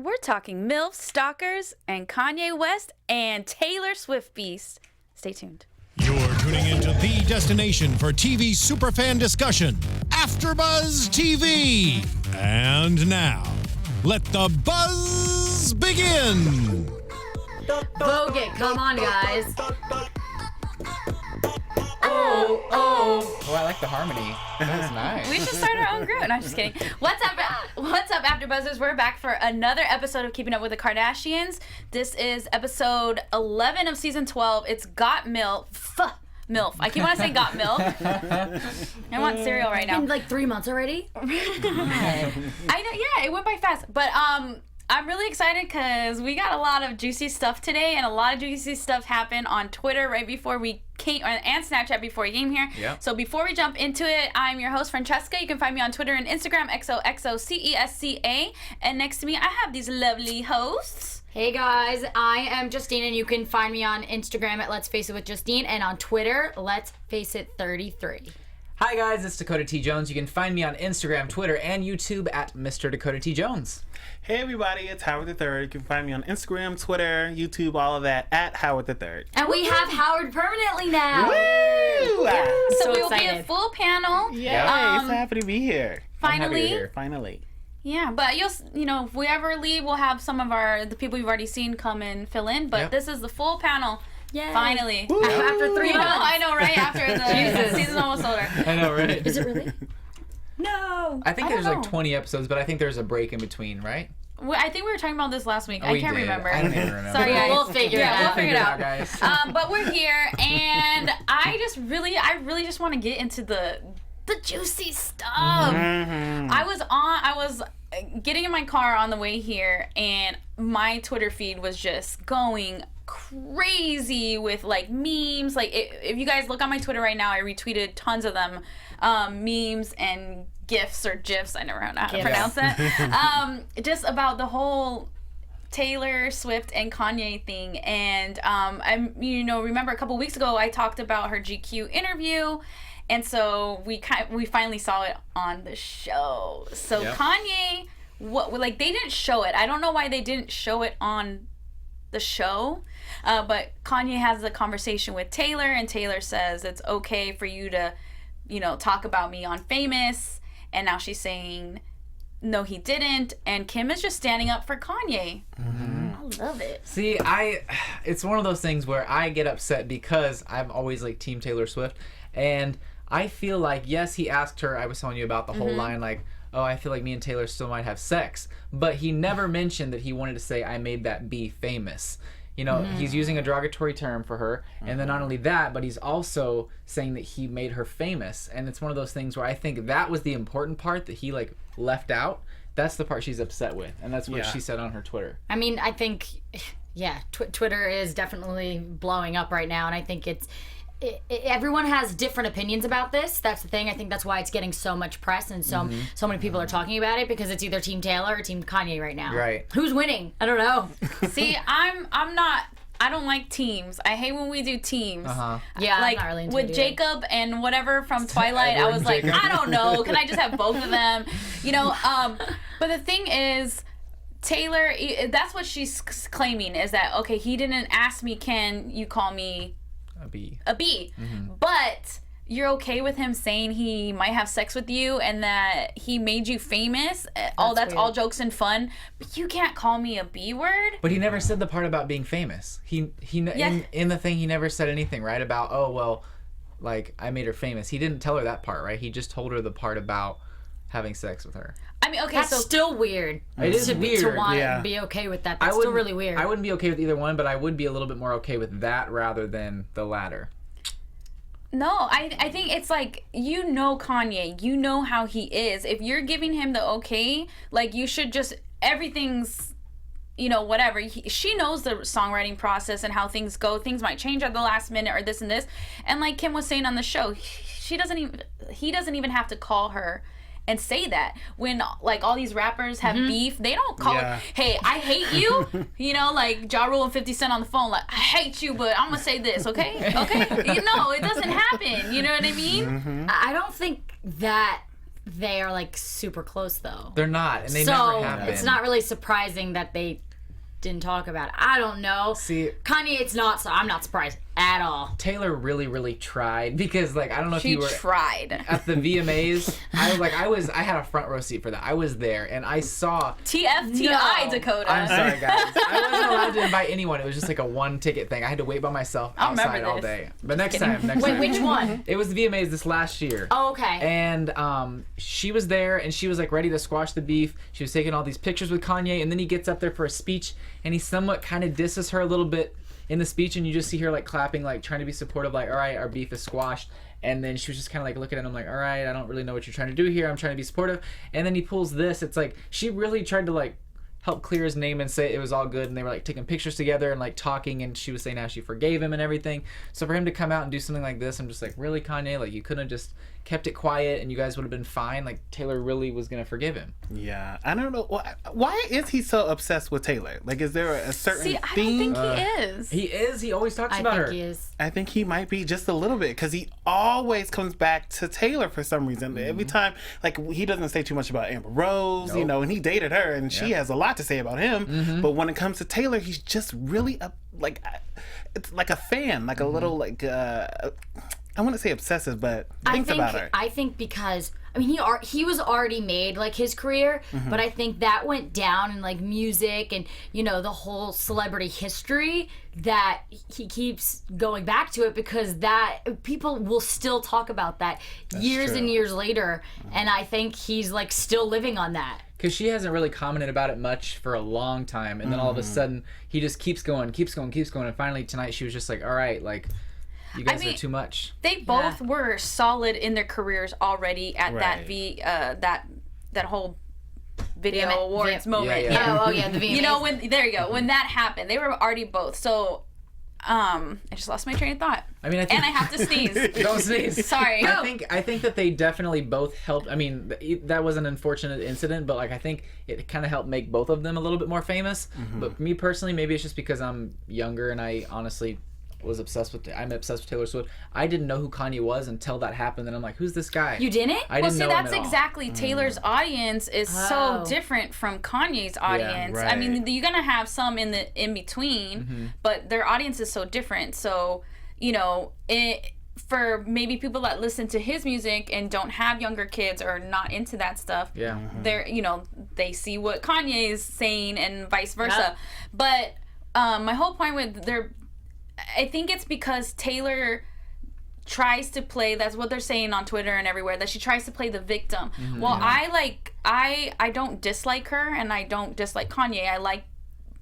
We're talking MILF, stalkers, and Kanye West and Taylor Swift beast. Stay tuned. You're tuning into the destination for TV superfan discussion, AFTERBUZZ TV. And now, let the buzz begin. Vogue it. Come on, guys. Oh, I like the harmony. That was nice. We should start our own group. No, I'm just kidding. What's up, AfterBuzzers? We're back for another episode of Keeping Up with the Kardashians. This is episode 11 of season 12. It's Got MILF. MILF. I keep wanting to say Got MILF. I want cereal right now. In like 3 months already? I know, yeah, it went by fast. But I'm really excited because we got a lot of juicy stuff today, and a lot of juicy stuff happened on Twitter right before we came, and Snapchat before we came here. Yep. So before we jump into it, I'm your host, Francesca. You can find me on Twitter and Instagram, XOXOCESCA. And next to me, I have these lovely hosts. Hey guys, I am Justine, and you can find me on Instagram at Let's Face It with Justine, and on Twitter, Let's Face It 33. Hi guys, it's Dakota T Jones. You can find me on Instagram, Twitter, and YouTube at Mr. Dakota T Jones. Hey everybody, it's Howard III. You can find me on Instagram, Twitter, YouTube, all of that at Howard III. And we have Howard permanently now. Woo! So we will be a excited. full panel. Yay, so happy to be here. I'm happy you're Finally. here. Finally. Yeah, but you know, if we ever leave, we'll have some of the people you've already seen come and fill in. But Yep. This is the full panel. Yay. Finally. Woo! After 3 You know, months. I know, right? After the Jesus. season's almost over. I know, right? Is it really? No. I think I there's don't like know. 20 episodes, but I think there's a break in between, right? I think we were talking about this last week. I We can't did. remember. I don't even remember. Sorry, guys. We'll figure it Yeah, out. we'll figure it out. guys. But we're here, and I really just want to get into the juicy stuff. I was getting in my car on the way here, and my Twitter feed was just going crazy with like memes. Like if you guys look on my Twitter right now, I retweeted tons of them, memes and gifs or gifs. I never know how to pronounce that. Just about the whole Taylor Swift and Kanye thing, and remember a couple weeks ago I talked about her GQ interview, and so we finally saw it on the show. So Yep. Kanye, they didn't show it. I don't know why they didn't show it on the show, but Kanye has a conversation with Taylor, and Taylor says it's okay for you to, talk about me on Famous, and now she's saying no, he didn't, and Kim is just standing up for Kanye. I love it. See, it's one of those things where I get upset because I'm always like Team Taylor Swift, and I feel like, yes, he asked her, I was telling you about the whole line, like, oh, I feel like me and Taylor still might have sex, but he never mentioned that he wanted to say, I made that bee famous. He's using a derogatory term for her, and then not only that, but he's also saying that he made her famous, and it's one of those things where I think that was the important part that he like left out. That's the part she's upset with, and that's what she said on her Twitter. I mean, I think, Twitter is definitely blowing up right now, and I think everyone has different opinions about this. That's the thing. I think that's why it's getting so much press, and so many people are talking about it, because it's either Team Taylor or Team Kanye right now. Right. Who's winning? I don't know. See, I don't like teams. I hate when we do teams. Yeah, like I'm not really into with it either. Jacob and whatever from Twilight, I Edward was and like, Jacob. I don't know. Can I just have both of them? But the thing is, Taylor, that's what she's claiming, is that, okay, he didn't ask me, can you call me A bee. a bee? But you're okay with him saying he might have sex with you and that he made you famous. That's weird. all jokes and fun, but you can't call me a B word. But he never said the part about being famous. In the thing, he never said anything, right, about, oh, well, like, I made her famous. He didn't tell her that part, right? He just told her the part about having sex with her. I mean, okay, That's so still weird. It is to weird. want Yeah. to be okay with that. That's still really weird. I wouldn't be okay with either one, but I would be a little bit more okay with that rather than the latter. no, I think it's like, Kanye, you know how he is. If you're giving him the okay, like, you should just, everything's, whatever. She knows the songwriting process and how things go. Things might change at the last minute or this and this. And like Kim was saying on the show, he doesn't even have to call her and say that. When like all these rappers have beef, they don't call her, hey, I hate you. Like Ja Rule and 50 Cent on the phone, like, I hate you, but I'm gonna say this, okay? Okay? It doesn't happen. You know what I mean? I don't think that they are like super close though. They're not, and they So never have been. it's not really surprising that they didn't talk about it. I don't know. See, Kanye, it's not. So I'm not surprised at all. Taylor really tried because, like, I don't know if She you were tried. at the VMAs. I had a front row seat for that. I was there, and I saw. TFTI, No. Dakota. I'm sorry, guys. I wasn't allowed to invite anyone. It was just like a one ticket thing. I had to wait by myself I'll remember outside all this. day. But next time. Wait, which one? It was the VMAs this last year. Oh, okay. And she was there, and she was like ready to squash the beef. She was taking all these pictures with Kanye, and then he gets up there for a speech, and he somewhat kind of disses her a little bit in the speech, and you just see her like clapping, like trying to be supportive, like, all right, our beef is squashed. And then she was just kind of like looking at him like, all right, I don't really know what you're trying to do here. I'm trying to be supportive. And then he pulls this. It's like she really tried to like help clear his name and say it was all good, and they were like taking pictures together and like talking, and she was saying how she forgave him and everything. So for him to come out and do something like this, I'm just like, really, Kanye? Like, you couldn't have just kept it quiet and you guys would have been fine? Like, Taylor really was gonna forgive him. Yeah, I don't know why is he so obsessed with Taylor? Like, is there a certain See, I theme? don't think he is. He is. He always talks I about think her. he is. I think he might be just a little bit because he always comes back to Taylor for some reason. Every time, like, he doesn't say too much about Amber Rose, you know, and he dated her, and she has a lot to say about him. But when it comes to Taylor, he's just really it's like a fan, like a little like I wouldn't say obsessive, but thinks about her. I think because I mean he was already made like his career, but I think that went down in like music and you know the whole celebrity history that he keeps going back to it because that people will still talk about that years and years later, and I think he's like still living on that. Because she hasn't really commented about it much for a long time, and then all of a sudden he just keeps going, and finally tonight she was just like, all right, like, you guys are too much. They both were solid in their careers already at Right. that whole video awards moment. Yeah, yeah. Oh yeah, the VMAs. You know, when that happened, they were already both. So I just lost my train of thought. I mean, I think And I have to sneeze. don't sneeze. Sorry. I think that they definitely both helped. I mean, that was an unfortunate incident, but like I think it kind of helped make both of them a little bit more famous. But me personally, maybe it's just because I'm younger and I honestly I'm obsessed with Taylor Swift. I didn't know who Kanye was until that happened, and I'm like, who's this guy? You didn't? I didn't know him that's at all. exactly Taylor's audience is so different from Kanye's audience. I mean, right. you're gonna have some in between, but their audience is so different. So, you know, for maybe people that listen to his music and don't have younger kids or not into that stuff, they're, you know, they see what Kanye is saying and vice versa. But my whole point with I think it's because Taylor tries to play, that's what they're saying on Twitter and everywhere, that she tries to play the victim. Well, I don't dislike her and I don't dislike Kanye. I like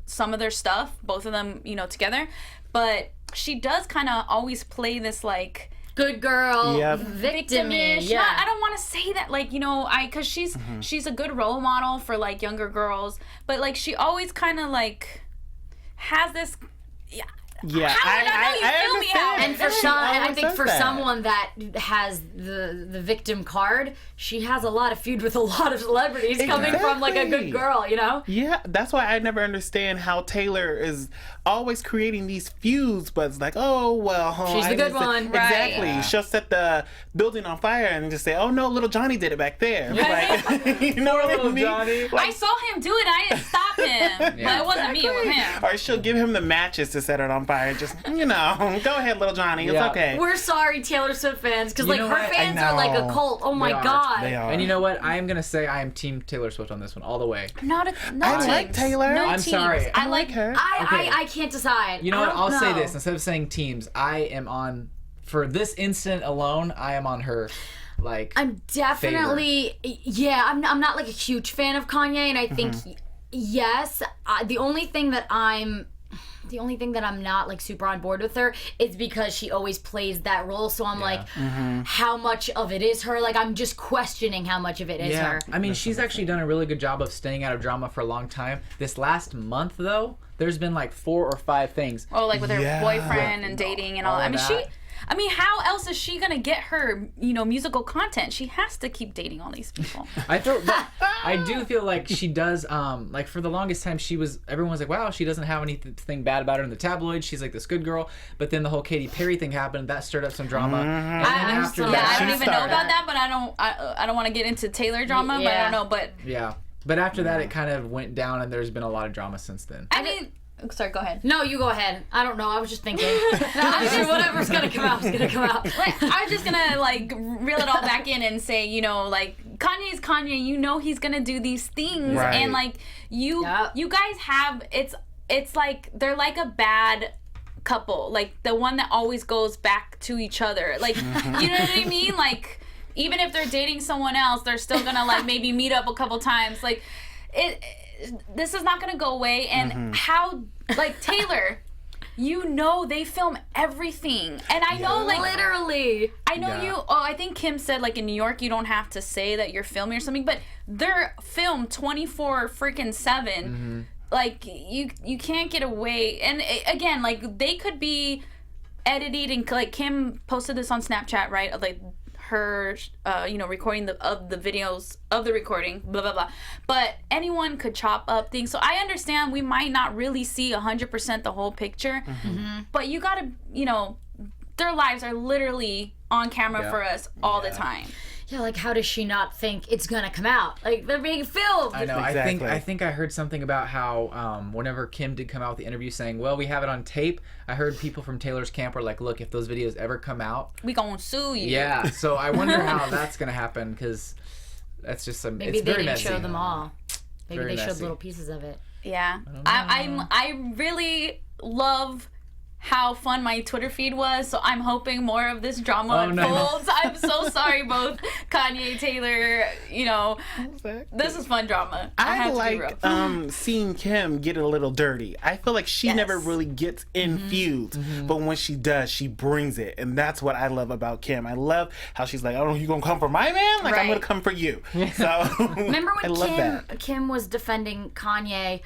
some of their stuff, both of them, you know, together. But she does kind of always play this like good girl, victimish. Yeah. I don't want to say that, like, you know, because she's a good role model for like younger girls, but like she always kind of like has this. Yeah, I feel me out. And for I think for someone that has the victim card, she has a lot of feud with a lot of celebrities coming from like a good girl, you know? Yeah, that's why I never understand how Taylor is always creating these feuds, but it's like, oh, well. She's the good one. Exactly. Right. She'll set the building on fire and just say, oh, no, little Johnny did it back there. Like, you know what I mean? Johnny. I saw him do it. I didn't stop him. But it wasn't me. It was him. Or she'll give him the matches to set it on fire. Just, you know, go ahead, little Johnny. It's okay. We're sorry, Taylor Swift fans, because like know her what? fans I are like a know. cult. Oh my They are. god. They are. And you know what? I am gonna say I am Team Taylor Swift on this one all the way. No I teams. like Taylor. No I'm teams. sorry. I like her. I can't decide. You know what? I'll say know. this instead of saying teams. I am on for this incident alone. I am on her. Like I'm definitely I'm not like a huge fan of Kanye, and I think yes, the only thing that I'm not like super on board with her is because she always plays that role. So I'm like, how much of it is her? Like, I'm just questioning how much of it is her. I mean, she's actually done a really good job of staying out of drama for a long time. This last month, though, there's been like 4 or 5 things. Oh, like with her Yeah. boyfriend and dating and all. All I mean, that. I mean, how else is she gonna get her, musical content? She has to keep dating all these people. I do feel like she does. Like for the longest time, everyone was like, wow, she doesn't have anything bad about her in the tabloids. She's like this good girl. But then the whole Katy Perry thing happened. That stirred up some drama. And then after I that, don't even know about that, but I don't want to get into Taylor drama. But I don't know. But yeah. But after that, it kind of went down, and there's been a lot of drama since then. I mean. Sorry, go ahead. No, you go ahead. I don't know. I was just thinking. I'm sure whatever's gonna come out is gonna come out. I was just gonna reel it all back in and say, Kanye's Kanye. He's gonna do these things, right. and you guys have it's like they're like a bad couple, like the one that always goes back to each other, you know what I mean? Like even if they're dating someone else, they're still gonna maybe meet up a couple times. This is not gonna go away. And how Taylor, they film everything, and I know literally. I know you. Oh, I think Kim said in New York you don't have to say that you're filming or something, but they're filmed 24/7. You can't get away. And again, they could be edited and Kim posted this on Snapchat, right? Of her recording the videos of the recording, blah blah blah, but anyone could chop up things. So I understand we might not really see 100% the whole picture, but you gotta, their lives are literally on camera for us all the time. Yeah, how does she not think it's gonna come out? They're being filmed. I know. Exactly. I think I heard something about how whenever Kim did come out with the interview saying, "Well, we have it on tape," I heard people from Taylor's camp were like, "Look, if those videos ever come out, we gonna sue you." Yeah. So I wonder how that's gonna happen, because that's just maybe it's they very didn't messy. show them all. Maybe Very they showed messy. little pieces of it. Yeah. I really love how fun my Twitter feed was, so I'm hoping more of this drama unfolds. No. I'm so sorry, both Kanye, Taylor, this is fun drama. I like seeing Kim get a little dirty. I feel like she never really gets infused, but when she does, she brings it, and that's what I love about Kim. I love how she's like, "Oh, you gonna come for my man? I'm gonna come for you." So remember when that. Kim was defending Kanye?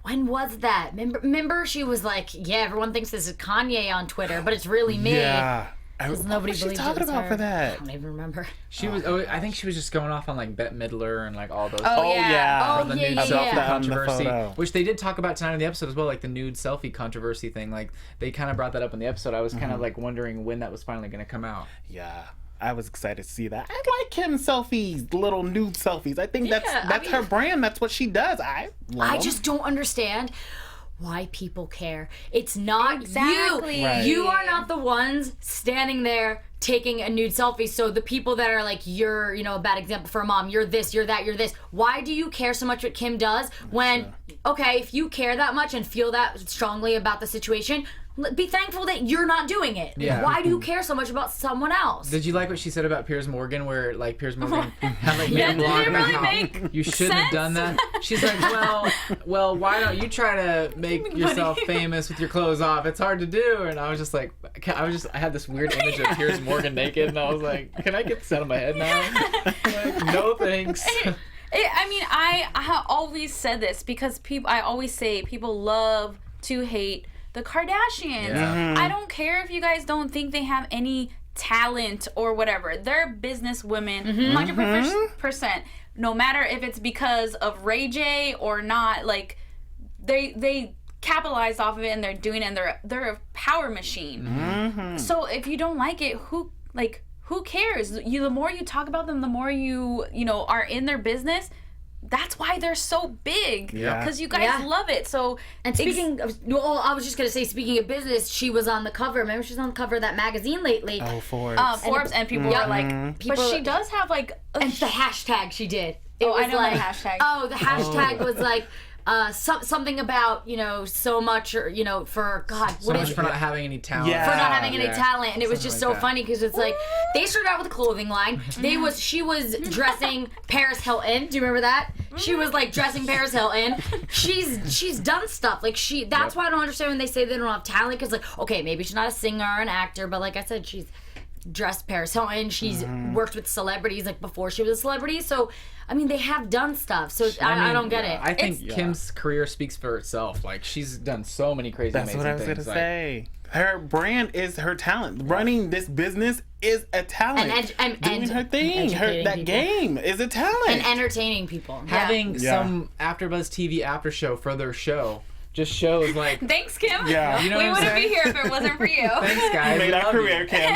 When was that? Remember she was like, "Yeah, everyone thinks this is Kanye on Twitter, but it's really me." Yeah. Because nobody what was she believes talking it's about her. for that? I don't even remember. She was. I think she was just going off on Bette Midler and all those. Oh yeah. The nude selfie controversy, photo. which they did talk about tonight in the episode as well, the nude selfie controversy thing. They kind of brought that up in the episode. I was kind of wondering when that was finally going to come out. Yeah. I was excited to see that. I like Kim selfies, little nude selfies. I think that's her brand. That's what she does. I just don't understand why people care. It's not exactly. you. Right. You are not the ones standing there taking a nude selfie. So the people that are you're, a bad example for a mom, you're this, you're that, you're this. Why do you care so much what Kim does when, okay, if you care that much and feel that strongly about the situation, be thankful that you're not doing it. Yeah. Why do you care so much about someone else? Did you like what she said about Piers Morgan, where Piers Morgan had made Yeah, a did blog it about really how make you shouldn't have done that? She's like, well, why don't you try to make yourself famous with your clothes off? It's hard to do. And I was just like, I had this weird image of Piers Morgan naked, and I was like, can I get this out of my head now? No thanks. I always said this because I always say people love to hate the Kardashians. Yeah. I don't care if you guys don't think they have any talent or whatever. They're business women, 100%. No matter if it's because of Ray J or not, they capitalize off of it and they're doing it, and they're a power machine. So if you don't like it, who cares? The more you talk about them, the more you are in their business. That's why they're so big, because you guys love it. So, and speaking of, I was just gonna say, speaking of business, she was on the cover. Remember, she's on the cover of that magazine lately. Oh, Forbes. Forbes, and people are like, but she does have and the hashtag she did. I know the hashtag. Oh, the hashtag was something about so much, or for God, So much for not having any talent. Yeah. for not having any talent, and it was just so that. funny because it's they started out with a clothing line. She was dressing Paris Hilton. Do you remember that? She was dressing Paris Hilton. She's done stuff that's why I don't understand when they say they don't have talent, because okay, maybe she's not a singer or an actor, but like I said, she's dressed Paris Hilton. She's worked with celebrities before she was a celebrity. So I mean, they have done stuff. So I don't get it. I think Kim's career speaks for itself. She's done so many crazy, That's amazing what I was things. gonna say. Her brand is her talent. Running this business is a talent. And doing her thing, that people. game is a talent. And entertaining people. Having some AfterBuzz TV after show for their show just shows like. Thanks, Kim. Yeah. You know We what I'm wouldn't be saying? here if it wasn't for you. Thanks, guys. made our Love career, you. Kim.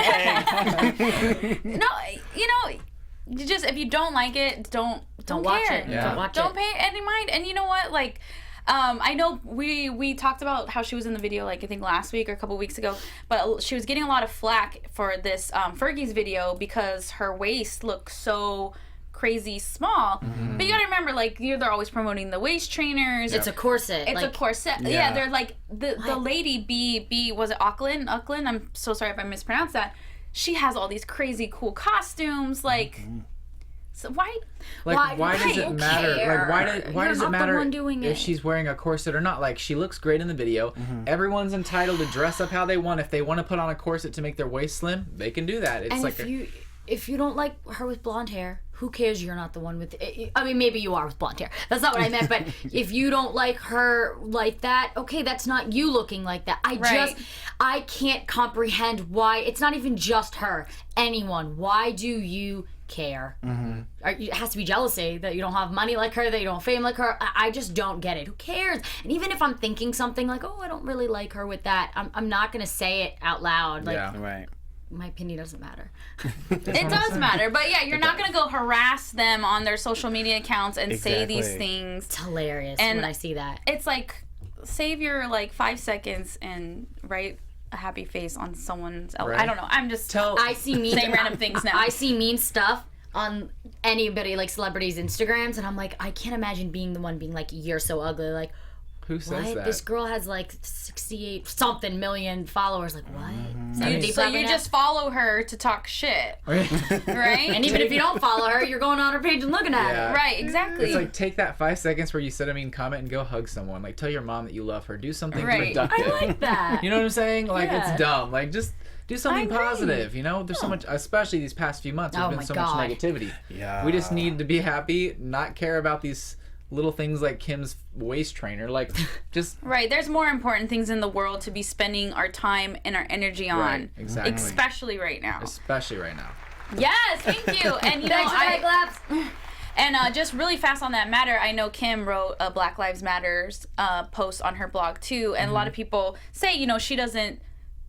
Thanks. No, you know, you just if you don't like it, don't watch care. it. Yeah. Don't watch Don't it. pay any mind. And you know what? Like, I know we talked about how she was in the video, like I think last week or a couple weeks ago, but she was getting a lot of flack for this Fergie's video because her waist looks so crazy small. But you gotta remember, like, they're always promoting the waist trainers. It's a corset. It's like, a corset. Yeah, they're like the lady B was it Auckland? I'm so sorry if I mispronounced that. She has all these crazy cool costumes. Like, so why? Like, why does it matter? care? Like, why You're does it not the matter one doing if it. she's wearing a corset or not? Like, she looks great in the video. Everyone's entitled to dress up how they want. If they want to put on a corset to make their waist slim, they can do that. It's And like if you don't like her with blonde hair, who cares? You're not the one with. I mean, maybe you are with blonde hair. That's not what I meant. But if you don't like her like that, okay, that's not you looking like that. I can't comprehend why. It's not even just her. Anyone. Why do you care? It has to be jealousy that you don't have money like her, that you don't have fame like her. I just don't get it. Who cares? And even if I'm thinking something like, oh, I don't really like her with that, I'm not gonna say it out loud. Like, yeah. Right. my opinion doesn't matter. It does matter, but yeah, you're not gonna go harass them on their social media accounts and say these Exactly. things. It's hilarious And- when I see that. It's like save your like 5 seconds and write a happy face on someone's. Right. I don't know. I'm just I see mean saying random things now. I see mean stuff on anybody, like celebrities' Instagrams, and I'm like, I can't imagine being the one being like, you're so ugly. Like, Who says what? that? This girl has like 68 something million followers. Like, what? So you just follow her to talk shit, right? And even if you don't follow her, you're going on her page and looking at Yeah. it. Right, exactly. It's like, take that 5 seconds where you said a mean comment and go hug someone. Like, tell your mom that you love her. Do something Right. productive. I like that. You know what I'm saying? Like, Yeah. it's dumb. Like, just do something agree. positive. You know, there's so much, especially these past few months, there's Oh been my so God. much negativity. Yeah. We just need to be happy, not care about these little things like Kim's waist trainer. Like, just Right, there's more important things in the world to be spending our time and our energy on. Right, exactly. Especially right now. especially right now. Yes, thank you. And you know, Thanks for that claps. And just really fast on that matter, I know Kim wrote a Black Lives Matters post on her blog too, and a lot of people say, you know, she doesn't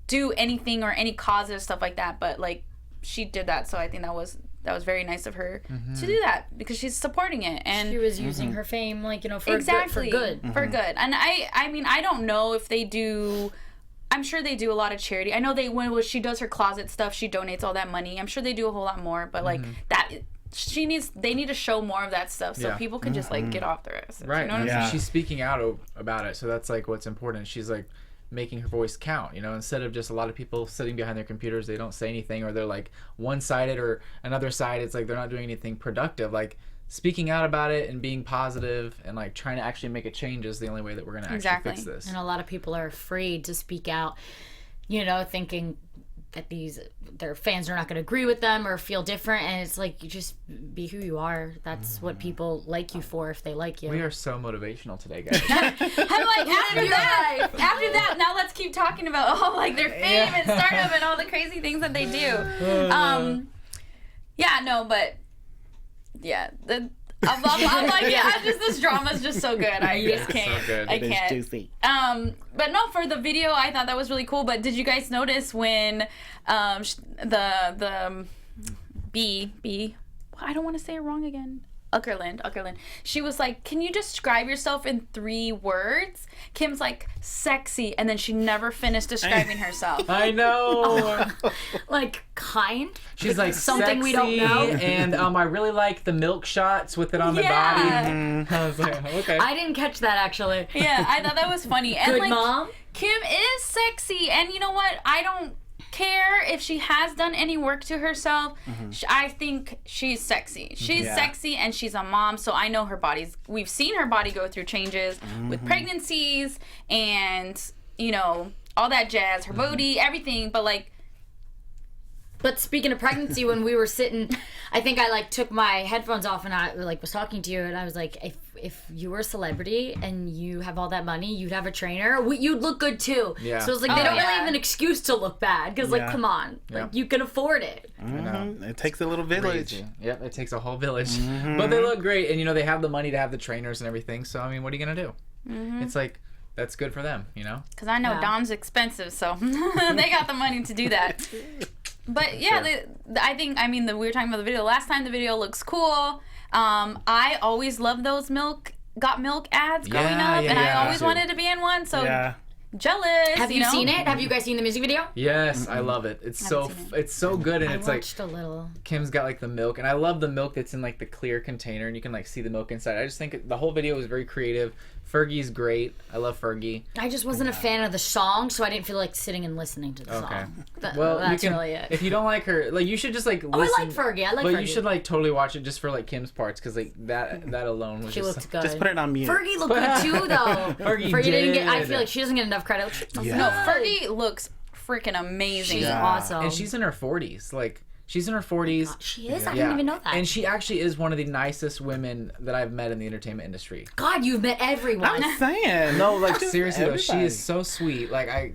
do anything or any causes, stuff like that, but like she did that, so I think that was very nice of her to do that because she's supporting it. And She was using her fame, like, you know, for exactly good. for good. And I mean, I don't know if they do. I'm sure they do a lot of charity. I know when she does her closet stuff, she donates all that money. I'm sure they do a whole lot more, but like that. They need to show more of that stuff so Yeah. people can just like get off their asses. Right. You know what I'm Yeah. saying? She's speaking out about it, so that's like what's important. She's like making her voice count, you know, instead of just a lot of people sitting behind their computers, they don't say anything, or they're like one-sided, or another side, it's like they're not doing anything productive. Like, speaking out about it and being positive and like trying to actually make a change is the only way that we're going to actually Exactly. fix this. And a lot of people are afraid to speak out, you know, thinking that their fans are not going to agree with them or feel different. And it's like, you just be who you are. That's what people like you for, if they like you. We are so motivational today, guys. I'm like, after that, now let's keep talking about like their fame and startup and all the crazy things that they do. Yeah, no, but yeah, I'm like, yeah, this drama's just so good. I just can't. so good. I It is can't. juicy. But no, for the video, I thought that was really cool. But did you guys notice when the B, I don't want to say it wrong again. Uckerland. She was like, "Can you describe yourself in 3 words?" Kim's like, "Sexy," and then she never finished describing herself. I know. Like, kind. She's like, Something we don't sexy, know. And I really like the milk shots with it on the Yeah. body. I was like, okay. I didn't catch that, actually. Yeah, I thought that was funny. And Good like, mom. Kim is sexy, and you know what? I don't care if she has done any work to herself. I think she's sexy. She's Yeah. sexy, and she's a mom, so I know her body's. We've seen her body go through changes with pregnancies and, you know, all that jazz, her booty, everything. But like, But speaking of pregnancy, when we were sitting, I think I like took my headphones off and I like was talking to you, and I was like, if you were a celebrity and you have all that money, you'd have a trainer, you'd look good too. Yeah. So it's like they don't really have an excuse to look bad because like, come on, like you can afford it. It takes a little village. Crazy. Yep, it takes a whole village. But they look great, and they have the money to have the trainers and everything. So I mean, what are you gonna do? It's like that's good for them, Because I know Dom's expensive, so they got the money to do that. But yeah, we were talking about the video last time. The video looks cool. I always loved those Got Milk ads growing up, and I always wanted to be in one. So jealous. Have you seen it? Have you guys seen the music video? Yes, I love it. It's so good, and I it's like watched a little. Kim's got like the milk, and I love the milk that's in like the clear container, and you can like see the milk inside. I just think the whole video was very creative. Fergie's great. I love Fergie. I just wasn't a fan of the song, so I didn't feel like sitting and listening to the song. Well, that's really it. If you don't like her, like you should just like listen. Oh, I like Fergie. But you should like totally watch it just for like Kim's parts, because like that alone was She just looked good. Just put it on mute. Fergie looked good too, though. Fergie didn't get. I did. feel like she doesn't get enough credit. Yeah. No, Fergie looks freaking amazing. She's awesome. And she's in her 40s. Like she's in her 40s. She is. I didn't even know that. And she actually is one of the nicest women that I've met in the entertainment industry. God, you've met everyone. I'm saying. No, like seriously though, she Everybody. is so sweet. Like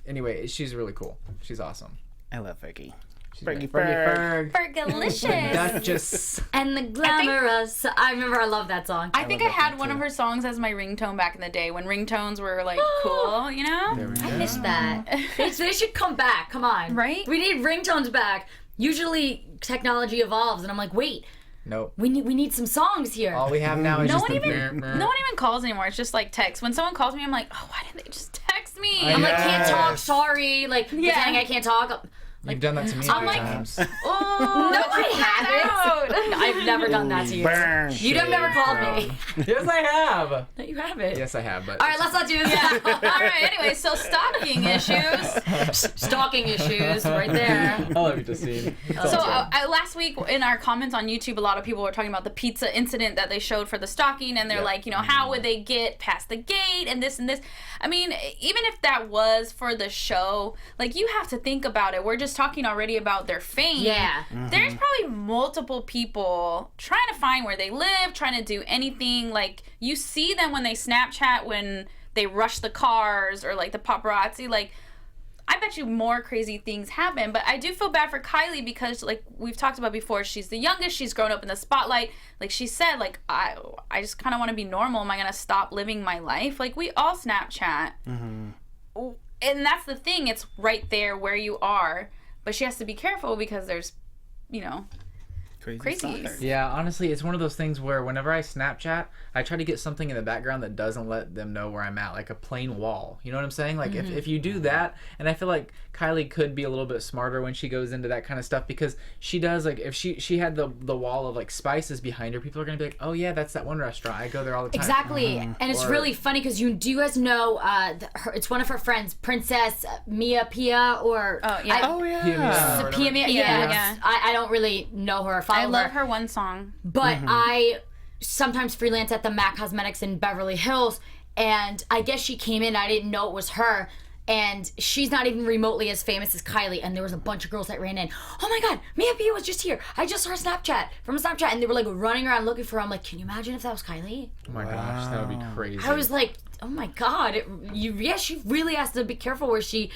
anyway, she's really cool. She's awesome. I love Fergie. Fergie Ferg. Fergalicious. Duchess. And the glamorous. I remember I love that song. I think I had one of her songs as my ringtone back in the day when ringtones were like cool, I missed that. They should come back. Come on. Right? We need ringtones back. Usually technology evolves, and I'm like, wait, Nope. we need some songs here. All we have now is No just one the even calls anymore. It's just like text. When someone calls me, I'm like, oh, why didn't they just text me? I'm like, can't talk, Yes. sorry. Like, pretending I can't talk. You've done that to me I'm many like, times. Oh, No, I haven't. I've never done that to you. Burn. You've never called me. Yes, I have. No, you haven't. Yes, I have. But All right, let's not do that. All right. Anyway, so stalking issues. Stalking issues right there. I love you, Justine. So last week in our comments on YouTube, a lot of people were talking about the pizza incident that they showed for the stalking, and they're like, how would they get past the gate and this and this? I mean, even if that was for the show, like you have to think about it. We're just talking already about their fame. Yeah. There's probably multiple people trying to find where they live, trying to do anything. Like you see them when they Snapchat, when they rush the cars, or like the paparazzi. Like I bet you more crazy things happen. But I do feel bad for Kylie because, like we've talked about before, she's the youngest. She's grown up in the spotlight. Like she said, like I just kind of want to be normal. Am I gonna stop living my life? Like we all Snapchat, and that's the thing. It's right there where you are. But she has to be careful because there's, crazies. stalkers. Yeah, honestly, it's one of those things where whenever I Snapchat, I try to get something in the background that doesn't let them know where I'm at, like a plain wall. You know what I'm saying? Like if you do that, and I feel like Kylie could be a little bit smarter when she goes into that kind of stuff, because she does, like if she had the wall of like spices behind her, people are gonna be like, oh yeah, that's that one restaurant, I go there all the time. Exactly. And it's really funny because do you guys know it's one of her friends, Princess Mia Pia, or Oh yeah. Pia Mia. Yeah. I don't really know her or follow I love her, her one song. but I sometimes freelance at the MAC Cosmetics in Beverly Hills, and I guess she came in, I didn't know it was her. And she's not even remotely as famous as Kylie. And there was a bunch of girls that ran in. Oh my God, Mia Pia was just here. I just saw her Snapchat from a Snapchat. And they were like running around looking for her. I'm like, can you imagine if that was Kylie? Oh my gosh, that would be crazy. I was like, oh my God. She really has to be careful where she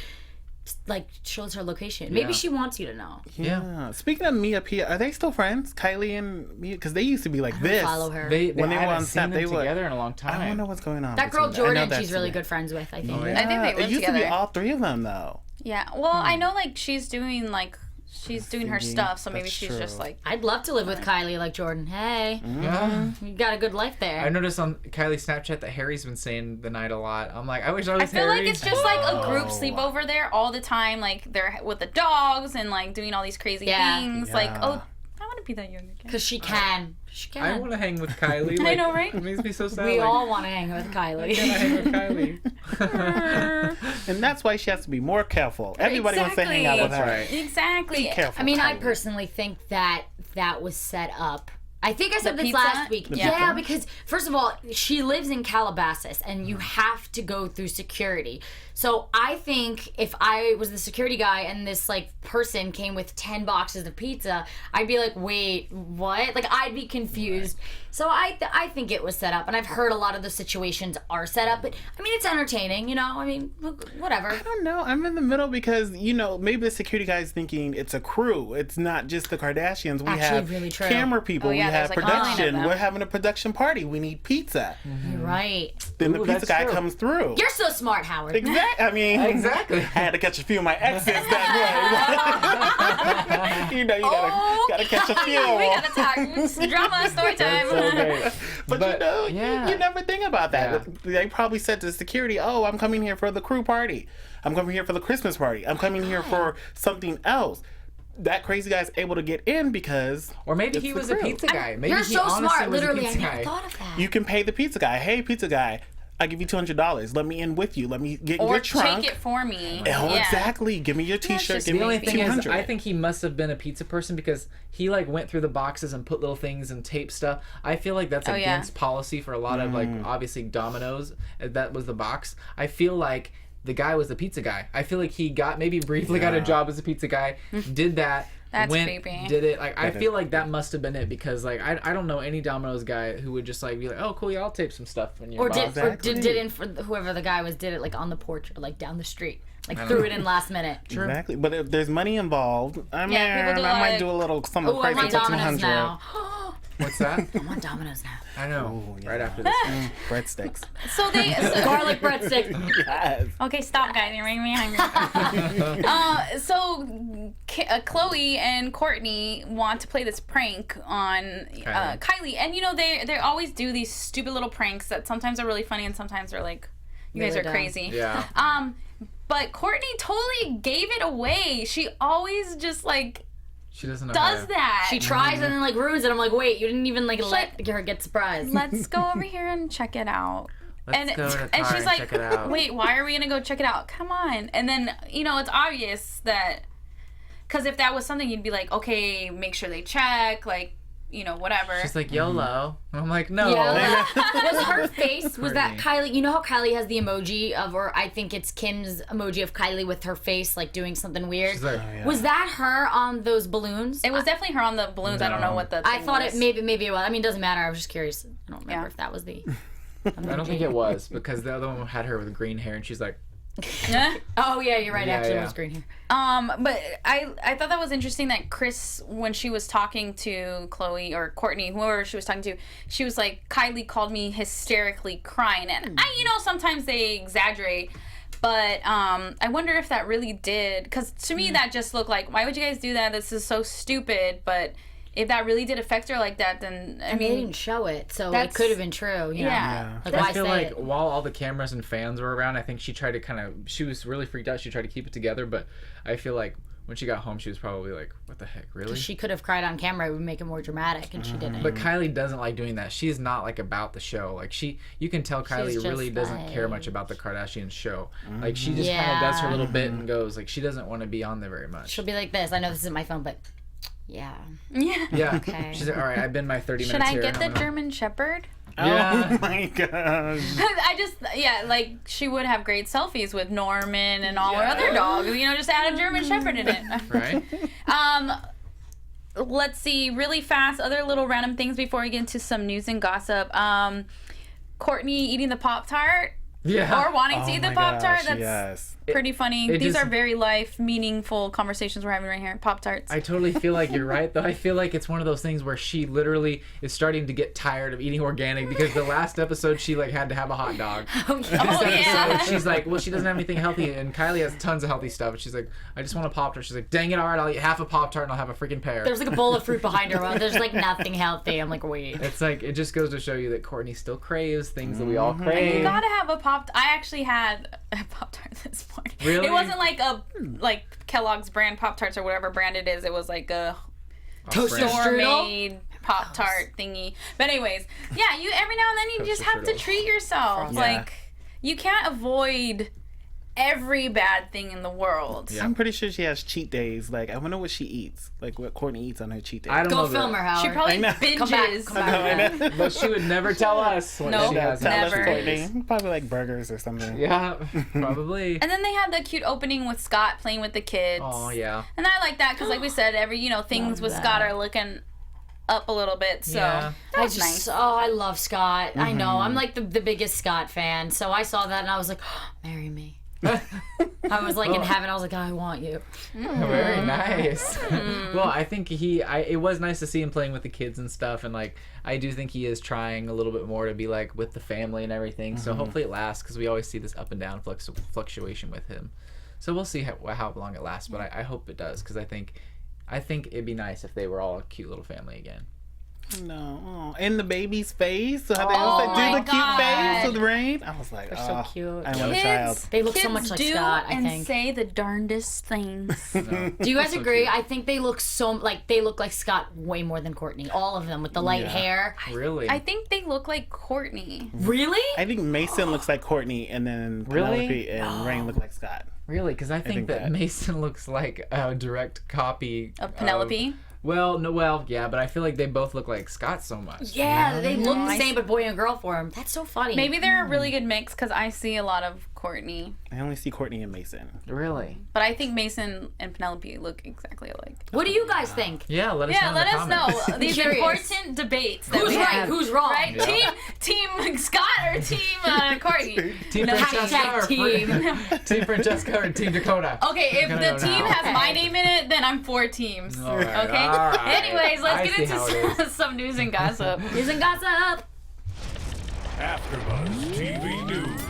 shows her location. Maybe she wants you to know. Yeah. Speaking of Mia Pia, are they still friends? Kylie and Mia? Because they used to be like this. Follow her. They When they were haven't on seen Snap, them they were together in a long time. I wonder what's going on. That girl between them. I know Jordan, that's she's really me. good friends with, I think. Oh, I think they yeah. live It used to be together. all three of them though. Yeah. Well, I know like she's doing her stuff, so maybe That's she's true. just like. I'd love to live with Kylie like Jordan. Hey, Yeah. you got a good life there. I noticed on Kylie's Snapchat that Harry's been saying the night a lot. I'm like, I wish I was I feel Harry. like it's just like a group sleepover there all the time. Like they're with the dogs and like doing all these crazy things. Like, Yeah. oh, I want to be that young again. Because she can. She can. I want to hang with Kylie. I Like, know, right? It makes me so sad. We like, all want to hang with Kylie. can I hang with Kylie? And that's why she has to be more careful. Everybody wants to hang out with That's her. right. Exactly. Be careful. I mean, I Kylie. personally think that was set up I think I said The this pizza? last week. The Yeah, pizza? because first of all, she lives in Calabasas and you have to go through security. So I think if I was the security guy and this like person came with 10 boxes of pizza, I'd be like, wait, what? Like I'd be confused. So I think it was set up, and I've heard a lot of the situations are set up. But I mean, it's entertaining, you know. I mean, whatever. I don't know. I'm in the middle because, you know, maybe the security guy is thinking it's a crew. It's not just the Kardashians. We Actually, have really true. camera people. Oh, yeah, we have there's, like, 9 of production. them. We're having a production party. We need pizza. You're right. Then the Ooh, pizza that's guy true. comes through. You're so smart, Howard. Exactly. I mean, Exactly. I had to catch a few of my exes that way. You know, you gotta catch a few. We gotta talk drama story time. So great. But you know, yeah. you never think about that. They probably said to security, "Oh, I'm coming here for the crew party. I'm coming here for the Christmas party. I'm coming here for something else." That crazy guy's able to get in because, Or maybe it's he the was a crew. pizza guy. Maybe You're he so honestly smart. was Literally, a I pizza never guy. thought of that. You can pay the pizza guy. Hey, pizza guy, I give you $200. Let me in with you. Let me get in Or your trunk. take it for me. Oh, Yeah. exactly. Give me your T-shirt. just Give The me only thing is, 200. I think he must have been a pizza person because he like went through the boxes and put little things and tape stuff. I feel like that's Oh, yeah. against policy for a lot of like obviously Domino's. That was the box. I feel like the guy was the pizza guy. I feel like he maybe briefly got a job as a pizza guy, did that. That's went, creepy. did it like I feel like that must have been it because like I don't know any Domino's guy who would just like be like, oh cool, yeah, I'll tape some stuff in your Or box. did in for whoever the guy was, did it like on the porch or like down the street, like threw it in last minute. Exactly. But if there's money involved, I mean, Yeah, people do I might like- do a little something Oh, I crazy want for Domino's 200. now. What's that? I want Domino's now. I know. yeah. Right after this. Breadsticks. So they. Garlic breadsticks. Yes. Okay, stop, guys. You're making me hungry. Chloe and Courtney want to play this prank on Kylie, and you know they always do these stupid little pranks that sometimes are really funny and sometimes they're like, you guys Really are dumb. crazy. Yeah. But Courtney totally gave it away. She always just like She doesn't know. does that. She tries and then like ruins it. I'm like, wait, you didn't even like let her get surprised. Let's go over here and check it out. Let's go to the car she's and like, check it out. wait, why are we gonna go check it out? Come on. And then, you know, it's obvious that, because if that was something, you'd be like, okay, make sure they check, like, you know, whatever. She's like YOLO. I'm like, no. Yeah. Was her face, was that Courtney. Kylie? You know how Kylie has the emoji of, or I think it's Kim's emoji of Kylie with her face like doing something weird. She's like, Was that her on those balloons? It was definitely her on the balloons. I don't know what the I thing thought was. it maybe it was. I mean, it doesn't matter. I was just curious. I don't remember Yeah. if that was the. I don't think it was because the other one had her with green hair and she's like, Oh yeah, you're right. Yeah, Actually, yeah. it was green hair. But I thought that was interesting that Chris, when she was talking to Chloe or Courtney, whoever she was talking to, she was like, Kylie called me hysterically crying. And you know, sometimes they exaggerate. But I wonder if that really did, because to me that just looked like, why would you guys do that? This is so stupid. But if that really did affect her like that, then I I mean, they mean, didn't show it, so it that's- could have been true. You know? yeah. Like, I why feel say like it? while all the cameras and fans were around, I think she tried to she was really freaked out. She tried to keep it together, but I feel like when she got home, she was probably like, what the heck, really? She could have cried on camera. It would make it more dramatic, and she didn't. But Kylie doesn't like doing that. She's not like about the show. Like you can tell Kylie just really doesn't care like- much about the Kardashians show. Like she just kind of does her little bit and goes. Like she doesn't want to be on there very much. She'll be like this. I know this isn't my phone, but yeah. yeah. Yeah. Okay. She's like, all right, I've been my 30 Should minutes I here. get the I'm gonna-" German Shepherd? Yeah. Oh my gosh. I just, yeah, like she would have great selfies with Norman and all her other dogs. You know, just add a German Shepherd in it. Right? Let's see, really fast, other little random things before we get into some news and gossip. Courtney eating the Pop-Tart. Yeah. Or wanting to eat the my Pop-Tart. gosh, That's yes. pretty funny. it These just- are very life, meaningful conversations we're having right here. Pop-Tarts. I totally feel like you're right, though. I feel like it's one of those things where she literally is starting to get tired of eating organic because the last episode she like had to have a hot dog. Oh, yeah. So she's like, well, she doesn't have anything healthy, and Kylie has tons of healthy stuff. And she's like, I just want a Pop-Tart. She's like, dang it, all right, I'll eat half a Pop-Tart and I'll have a freaking pear. There's like a bowl of fruit behind her. Well, there's like nothing healthy. I'm like, wait. It's like, it just goes to show you that Courtney still craves things that we all crave. You gotta have a Pop. I actually had a Pop-Tart this morning. Really? It wasn't like Kellogg's brand Pop-Tarts or whatever brand it is. It was like a Toaster strudel? store-made Pop-Tart thingy. But anyways, yeah, you every now and then you just Toaster have to strudel. treat yourself. Yeah. Like you can't avoid every bad thing in the world. I'm pretty sure she has cheat days. Like, I wonder what she eats. Like, what Courtney eats on her cheat days. I don't know. Go film her, Howard. She probably know. binges. Come back. But she would never tell us what Nope. she has. Tell us, Never. Courtney. Probably like burgers or something. Yeah, probably. And then they had the cute opening with Scott playing with the kids. Oh yeah. And I like that because, like we said, things with Scott are looking up a little bit. So Yeah. that was nice. Oh, I love Scott. I know. I'm like the biggest Scott fan. So I saw that and I was like, oh, marry me. I was like in heaven. I was like, I want you. Very nice. Well, I think it was nice to see him playing with the kids and stuff, and like I do think he is trying a little bit more to be like with the family and everything. So hopefully it lasts, because we always see this up and down fluctuation with him. So we'll see how long it lasts, but I hope it does, because I think it'd be nice if they were all a cute little family again. No. Oh, and the baby's face. So how they Oh was like, do my the cute God. face with rain. I was like, They're so cute. I want a child. They look so Kids much like do Scott, I and think. say the darndest things. Do you guys So agree? cute. I think they look they look like Scott way more than Courtney. All of them with the light hair. Really? I think they look like Courtney. Really? I think Mason looks like Courtney, and then Really? Penelope and Rain look like Scott. Really? Because I think that that. Mason looks like a direct copy Of Penelope? Yeah, but I feel like they both look like Scott so much. Yeah, they look the I same, but boy and girl for him. That's so funny. Maybe they're a really good mix because I see a lot of Courtney. I only see Courtney and Mason. Really? But I think Mason and Penelope look exactly alike. What do you guys think? Yeah, let us know. Yeah, in let the us comments. know these Curious. important debates. That Who's we right? have. Who's wrong? Right? Yeah. Team Scott or Team Courtney? Team No, Francesca or hashtag Team Francesca or Team Dakota? Okay, if Gonna the know team now. has my name in it, then I'm 4 teams. All right, Okay? all right. Anyways, let's I get see how it into is. some news and gossip. News and gossip. AfterBuzz TV News.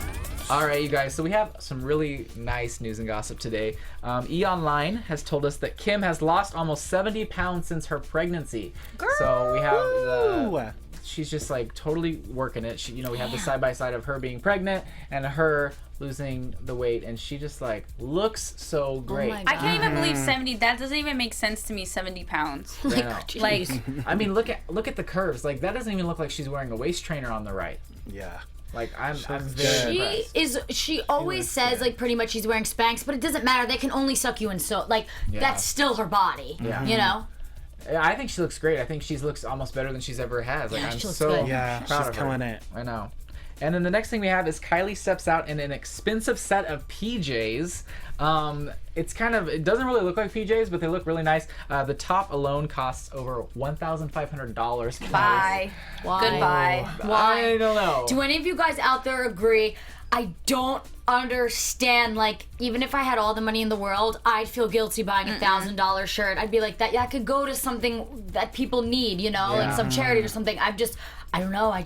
All right, you guys. So we have some really nice news and gossip today. E! Online has told us that Kim has lost almost 70 pounds since her pregnancy. So we have Ooh. she's just like totally working it. She, we have the side by side of her being pregnant and her losing the weight, and she just like looks so great. my I can't even believe Mm-hmm. 70. That doesn't even make sense to me, 70 pounds. I know. Like, I mean, look at the curves. Like that doesn't even look like she's wearing a waist trainer on the right. Yeah. Like I'm good. very impressed. She always says like pretty much she's wearing Spanx, but it doesn't matter. They can only suck you in, so like Yeah. that's still her body. Yeah. You know? I think she looks great. I think she looks almost better than she's ever has. Like Yeah, I'm she looks so good. Yeah, proud she's of her. killing it. I know. And then the next thing we have is Kylie steps out in an expensive set of PJs. It doesn't really look like PJs, but they look really nice. The top alone costs over $1,500. bye. Why? Goodbye. I don't know. Do any of you guys out there agree? I don't understand. Like, even if I had all the money in the world, I'd feel guilty buying $1,000 shirt. I'd be like, that could go to something that people need, like some charity or something. I don't know. I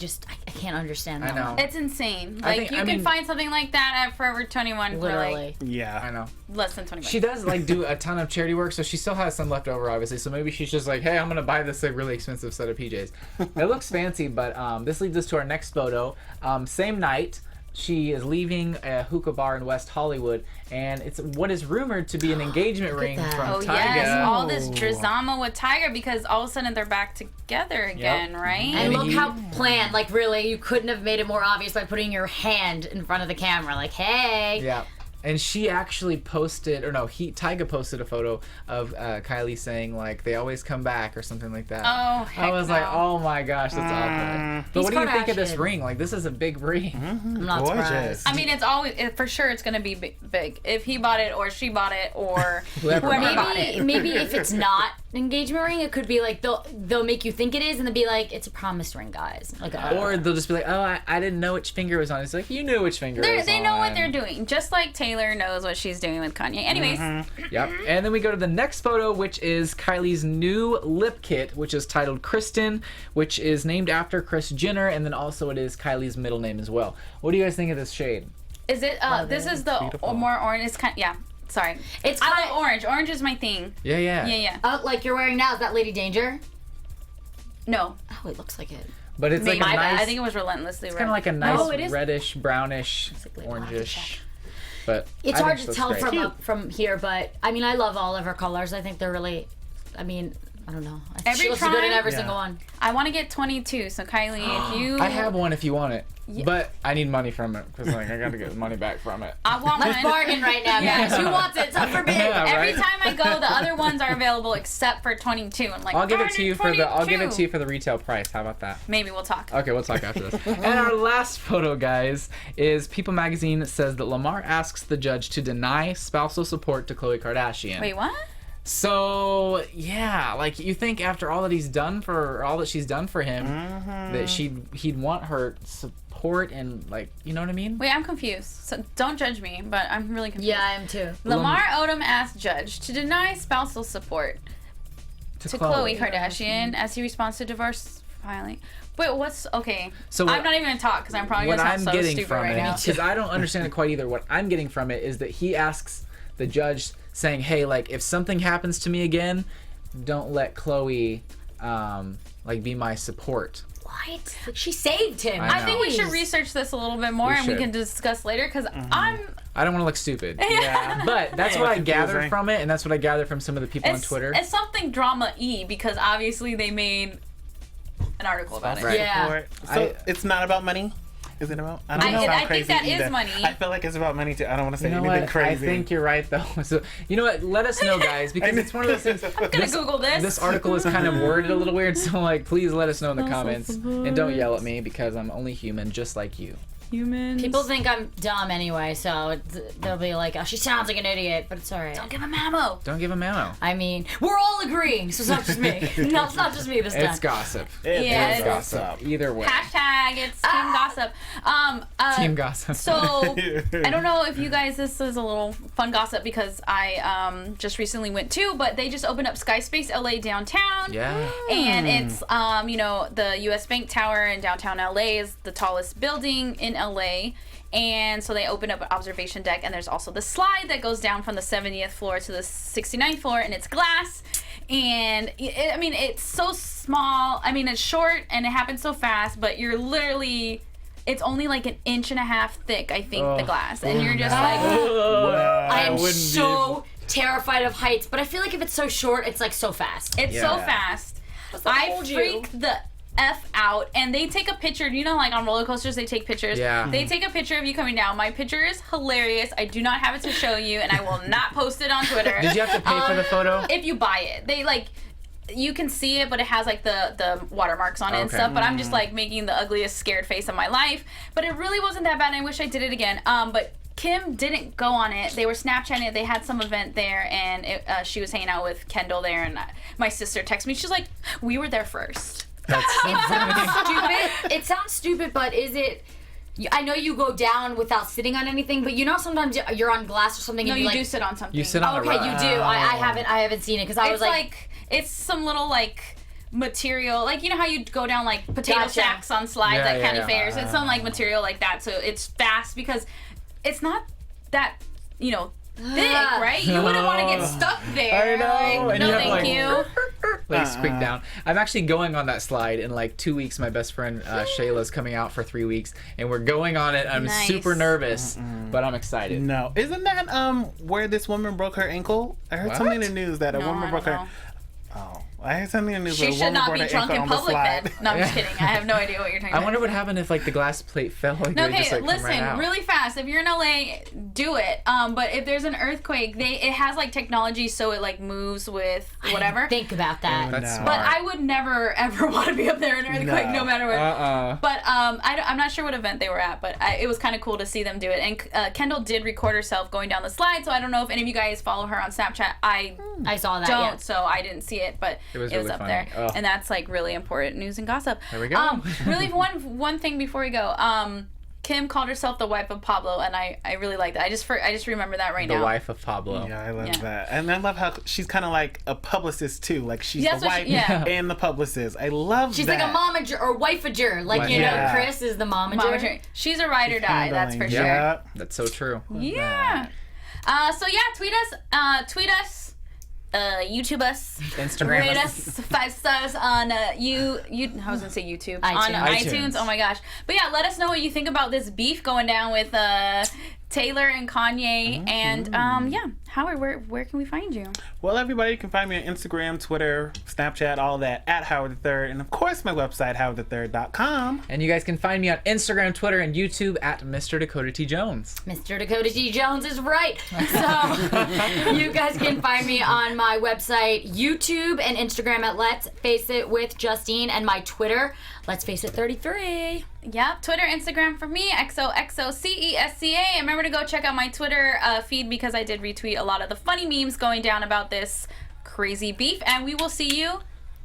can't understand that. I know. It's insane. I Like, think- you I can mean- find something like that at Forever 21 for Literally. like Yeah. I know. less than 20 She does like do a ton of charity work, so she still has some left over, obviously. So maybe she's just like, hey, I'm gonna buy this like really expensive set of PJs. It looks fancy, but this leads us to our next photo. Same night, she is leaving a hookah bar in West Hollywood, and it's what is rumored to be an engagement ring that. from Oh Tyga. yes, all this drama with Tiger because all of a sudden they're back together again, right? And Maybe look he- how planned. Like, really, you couldn't have made it more obvious by putting your hand in front of the camera. Like, hey. Yeah. And she actually Tyga posted a photo of Kylie saying like they always come back or something like that. Oh, heck I was like, no. oh my gosh, that's awful. But These what do you think of this Kardashians. ring? Like, this is a big ring. I'm not Gorgeous. surprised. I mean, for sure it's gonna be big. If he bought it or she bought it or Whoever whoever bought bought it. Maybe if it's not an engagement ring, it could be like they'll make you think it is, and they'll be like, it's a promise ring, guys. Like, Or they'll just be like, oh, I didn't know which finger was on. It's like, you knew which finger was on. They know what they're doing, just like Taylor knows what she's doing with Kanye. Anyways, Yep. And then we go to the next photo, which is Kylie's new lip kit, which is titled Kristen, which is named after Kris Jenner, and then also it is Kylie's middle name as well. What do you guys think of this shade? is it? This is the Beautiful. more orange. It's kind. Yeah. Sorry. It's I kind love orange. Orange is my thing. Yeah. Yeah. like you're wearing now. Is that Lady Danger? No. Oh, it looks like it. But it's Maybe. like a My bad. nice, I think it was relentlessly red. kind of like a nice No, it is- reddish, brownish, Basically, we'll have to orangish. check. But It's I hard think to she tell looks great. from here, but I mean, I love all of her colors. I think they're really, I mean, I don't know. Every She looks good in time- every single one. I want to get 22. So Kylie, if you, I have one if you want it, but I need money from it because like I got to get money back from it. I want Let's one. bargain right now, guys. Who wants it? It's up for bid. Yeah, Every right? time I go, the other ones are available except for 22. I'm like, I'll give it darn to you for the. I'll give it 22. to you for the retail price. How about that? Maybe we'll talk. Okay, we'll talk after this. And our last photo, guys, is People Magazine says that Lamar asks the judge to deny spousal support to Khloe Kardashian. Wait, what? So yeah, like you think after all that she's done for him, that he'd want her support and like, you know what I mean? Wait, I'm confused. So don't judge me, but I'm really confused. Yeah, I am too. Lamar Odom asked judge to deny spousal support to Khloe Kardashian as he responds to divorce filing. Wait, what's okay? So I'm not even gonna talk because I'm probably what gonna I'm sound so getting stupid from right it, now. because I don't understand it quite either. What I'm getting from it is that he asks the judge, saying, "Hey, like if something happens to me again, don't let Khloe, like be my support." What? Like, she saved him. I I think we should Jeez. research this a little bit more and we should. can discuss later because I don't want to look stupid. Yeah. But that's what I gathered confusing. from it, and that's what I gathered from some of the people on Twitter. It's something drama-y because obviously they made an article about it. Right. Yeah. So it's not about money? Is it about? I don't know. I Sound think crazy that is either. money. I feel like it's about money too. I don't want to say You know anything what? crazy. I think you're right though. So you know what? Let us know, guys, because it's one of those things. I'm gonna Google this. This article is kind of worded a little weird, so like, please let us know in the comments, and don't yell at me because I'm only human, just like you. Humans. People think I'm dumb anyway, so they'll be like, "Oh, she sounds like an idiot," but it's alright. don't give a ammo. Don't give him ammo. I mean, we're all agreeing, so it's not just me. No, it's not just me this time. It's gossip. Yeah, It's it's gossip. Either way. Hashtag it's team gossip. Team gossip. So I don't know if you guys, this is a little fun gossip because I just recently went too, but they just opened up Skyspace LA downtown. Yeah. And it's you know, the US Bank Tower in downtown LA is the tallest building in LA. And so they opened up an observation deck, and there's also the slide that goes down from the 70th floor to the 69th floor, and it's glass. And I mean, it's so small. I mean, it's short and it happens so fast, but you're literally, it's only like an inch and a half thick, I think, the glass. And you're just like, I am wouldn't so terrified of heights, but I feel like if it's so short, it's like so fast. it's so Yeah. fast. What's that I hold you? freak the F out, and they take a picture. You know, like on roller coasters, they take pictures. Yeah. They take a picture of you coming down. My picture is hilarious. I do not have it to show you, and I will not post it on Twitter. Did you have to pay for the photo? If you buy it, they like, you can see it, but it has like the watermarks on it and Okay. stuff. But I'm just like making the ugliest scared face of my life. But it really wasn't that bad. And I wish I did it again. But Kim didn't go on it. They were Snapchatting it. They had some event there, and she was hanging out with Kendall there. And my sister texted me. She's like, "We were there first." Stupid. It sounds stupid, but is it? I know you go down without sitting on anything, but you know sometimes you're on glass or something. No, and you you do like, sit on something. You sit on a Okay, rug. you do. I haven't seen it because I was It's like, like it's some little like material, like you know how you go down like potato Gotcha. sacks on slides Yeah, at yeah, county yeah. fairs. It's some like material like that, so it's fast because it's not that, you know, thick, right? You wouldn't want to get stuck there. I know. Like, And no, you have, thank like, you. Like squeak down. I'm actually going on that slide in like 2 weeks. My best friend Shayla's coming out for 3 weeks, and we're going on it. I'm Nice. super nervous, but I'm excited. No, isn't that where this woman broke her ankle? I heard What? something in the news that a No, woman I broke don't her. know. Oh, I heard something in the news. She where a should woman not broke be her drunk ankle in on the public slide. then. No, I'm just kidding. I have no idea what you're talking I about. wonder what happened if like the glass plate fell. Like, No, they okay, just, like, come listen, right out. really fast. If you're in LA, do it. But if there's an earthquake, it has like technology so it like moves with whatever. think about that. That's No. smart. But I would never ever want to be up there in an earthquake, no matter what. But I'm not sure what event they were at, but it was kind of cool to see them do it. And Kendall did record herself going down the slide, so I don't know if any of you guys follow her on Snapchat. I I saw that. don't, Yeah. so I didn't see it, but It was it was really up funny. there, Oh. and that's like really important news and gossip. There we go. Really, one thing before we go. Kim called herself the wife of Pablo, and I really like that. I just remember that right the now. wife of Pablo. Yeah, I love Yeah. that. And I love how she's kind of like a publicist too. Like she's That's the what wife she- yeah. and the publicist. I love She's that. like a momager or wife-ager. Like, you Yeah. know, Chris is the momager. Mama Jerry. She's a ride or die, that's for sure. Yeah. That's so true. Yeah. So yeah, tweet us, YouTube us, Instagram rate us. us 5 stars on I was gonna say YouTube on iTunes. iTunes. Oh my gosh! But yeah, let us know what you think about this beef going down with Taylor and Kanye. And yeah, Howard, where can we find you? Well, everybody can find me on Instagram, Twitter, Snapchat, all that at Howard III, and of course my website howardthird.com. And you guys can find me on Instagram, Twitter, and YouTube at Mr. Dakota T. Jones. Mr. Dakota T. Jones is right. So you guys can find me on my website, YouTube, and Instagram at Let's Face It with Justine, and my Twitter, Let's Face It 33. Yep, Twitter, Instagram for me, XOXOCESCA. And remember to go check out my Twitter feed because I did retweet a lot of the funny memes going down about this crazy beef. And we will see you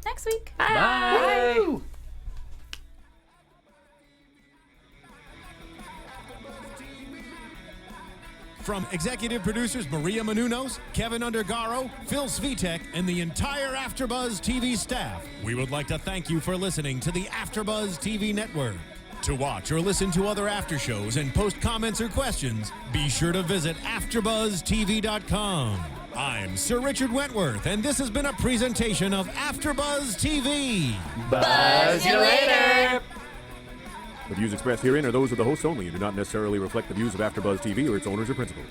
next week. Bye. Woo! From executive producers Maria Menounos, Kevin Undergaro, Phil Svitek, and the entire AfterBuzz TV staff, we would like to thank you for listening to the AfterBuzz TV network. To watch or listen to other after shows and post comments or questions, be sure to visit AfterBuzzTV.com. I'm Sir Richard Wentworth, and this has been a presentation of AfterBuzz TV. Buzz you later. The views expressed herein are those of the hosts only and do not necessarily reflect the views of AfterBuzz TV or its owners or principals.